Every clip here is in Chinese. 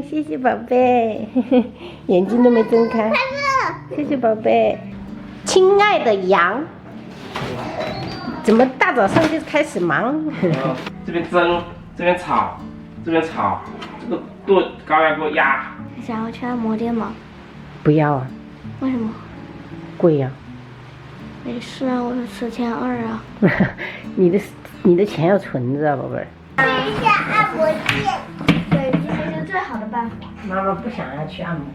谢谢宝贝，眼睛都没睁开。谢谢宝贝，亲爱的羊，怎么大早上就开始忙？这边蒸，这边炒，这边炒，这个剁高压锅压。你想要去按摩店吗？不要啊，为什么？贵呀、没事啊，我是10,200啊。你的钱要存着啊，宝贝儿。去一下按摩店，对，这是最好的办法。妈妈不想要去按摩，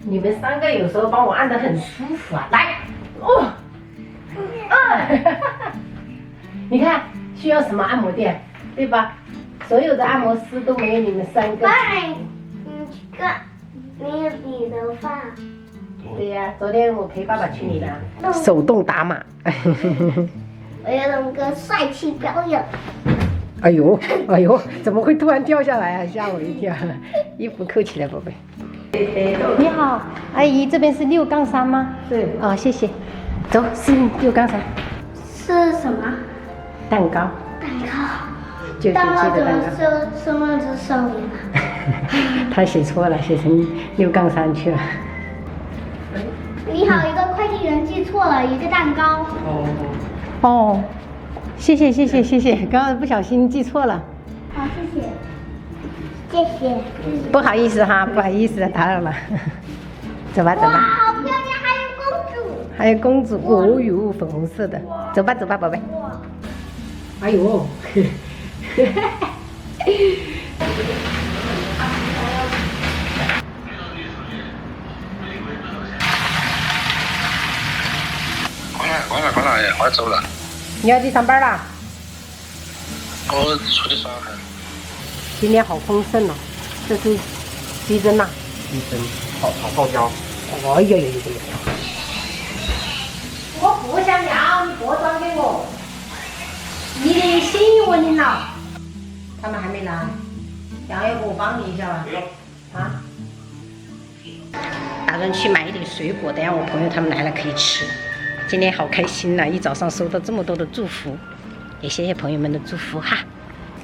你们3个有时候帮我按得很舒服啊，来，哦，你看需要什么按摩店，对吧？所有的按摩师都没有你们3个。没有你的饭。对呀、昨天我陪爸爸去你的手动打码。我要弄个帅气表演。哎呦，哎呦，怎么会突然掉下来啊？吓我一跳！衣服扣起来，宝贝。你好，阿姨，这边是6杠3吗？对。哦，谢谢。走，是6杠3。是什么？蛋糕。蛋糕。就蛋糕怎的蛋糕。么身份证上面了？他写错了，写成6杠3去了。你好，一个快递员寄错了一个蛋糕。哦，谢谢谢谢谢谢，刚刚不小心记错了，好，谢谢。谢谢。不好意思哈，不好意思打扰了。走吧走哇，吧，好漂亮，还有公主。还有公主，哦哟，粉红色的，走吧走吧，宝贝。哇。哎呦，关了，我要走了。你要去上班啦？我出去耍还。今天好丰盛哦，这是鸡胗呐。鸡胗炒泡椒。哎呦呦呦呦！我不想要，你过装给我。你的心意我领了。他们还没来，要不我帮你一下吧？不用。啊？打算去买一点水果，等下我朋友他们来了可以吃。今天好开心呐、一早上收到这么多的祝福，也谢谢朋友们的祝福哈。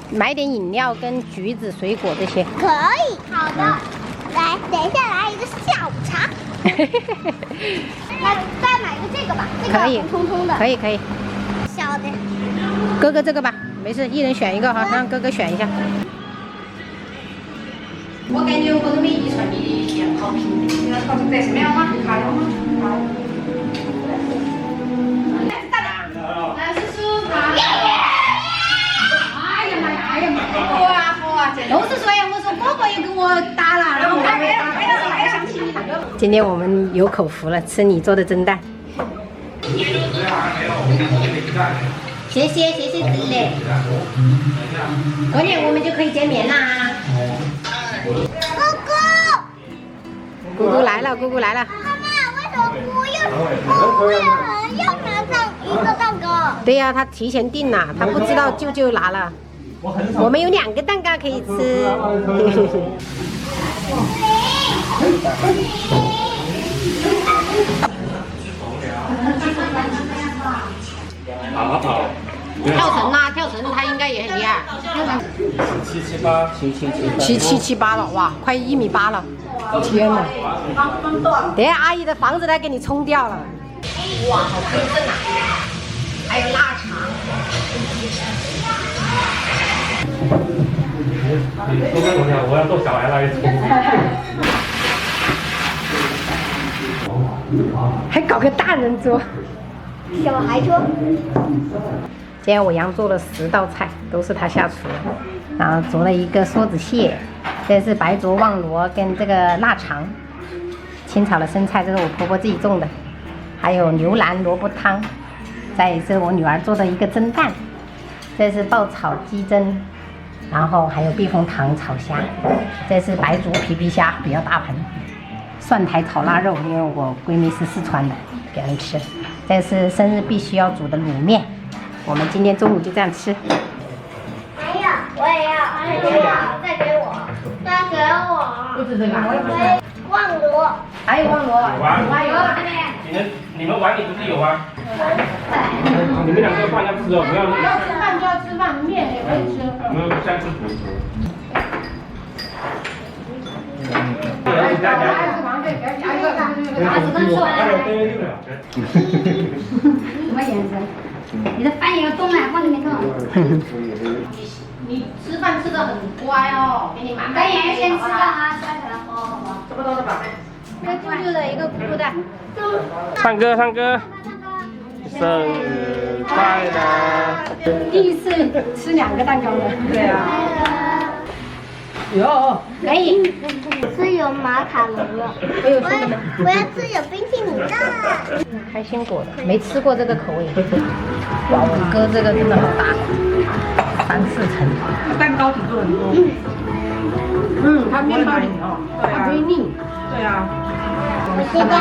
买点饮料跟橘子、水果这些。可以，好的。来，等一下来一个下午茶。那再买个这个吧，这个可以红彤彤的。可以可以，小的。哥哥这个吧，没事，一人选一个哈，让哥哥选一下。我感觉我都没遗传你的养好品。在什么样吗？好了吗？好。来，叔叔好。哎呀妈呀！哎呀妈呀！哇，都是说呀，我说哥哥也给我打了，然后我还想起你那个。今天我们有口福了，吃你做的蒸蛋。谢谢谢谢子磊，过年我们就可以见面啦。姑姑来了，姑姑来了。妈妈，为什么不要拿上一个蛋糕？对呀、他提前订了，他不知道舅舅拿了。我们有2个蛋糕可以吃。好。跳绳啦，跳绳他应该也很厉害。778了，哇，快1.8米了！天哪！等下阿姨的房子来给你冲掉了。哇，好丰盛啊！还有腊肠。我要做小孩来冲。还搞个大人桌。小孩桌。今天我娘做了10道菜，都是她下厨的，然后做了一个梭子蟹，这是白灼望螺跟这个腊肠，清炒的生菜，这是我婆婆自己种的，还有牛腩萝卜汤，再是我女儿做的一个蒸蛋，这是爆炒鸡胗，然后还有避风塘炒虾，这是白灼皮皮虾，比较大盆，蒜苔炒腊肉，因为我闺蜜是四川的，给人吃，这是生日必须要煮的卤面。我们今天中午就这样吃。还有，我也要，再给我，再给我。不止这个，望螺。还有望螺，还有这边。你们碗里不是有吗？你们2个饭要吃哦，不要。要吃饭就要吃饭，面也可以吃。你们先吃主食。什么眼神？你的饭也要动啊，放里面动。你吃饭吃的很乖哦，给你满饭也要先吃了啊，刷起来喝，好不好？这么多的宝贝。一个舅舅的，一个姑姑的。唱歌唱歌，生日快乐！第一次吃2个蛋糕了。对啊。有。可以。吃有马卡龙了，我要吃有冰淇淋的。开心果的，没吃过这个口味。哇，我哥这个真的好大，3、4层。蛋糕体做很多。它面包里哦，它不会腻。对啊。我现在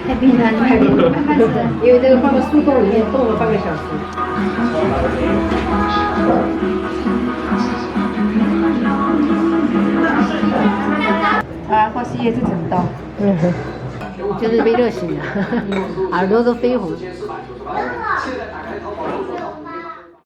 太冰了，快点，慢慢吃。因为这个放到速冻里面冻了半个小时。啊，或是也是整刀。就是被热醒了，耳朵都绯红。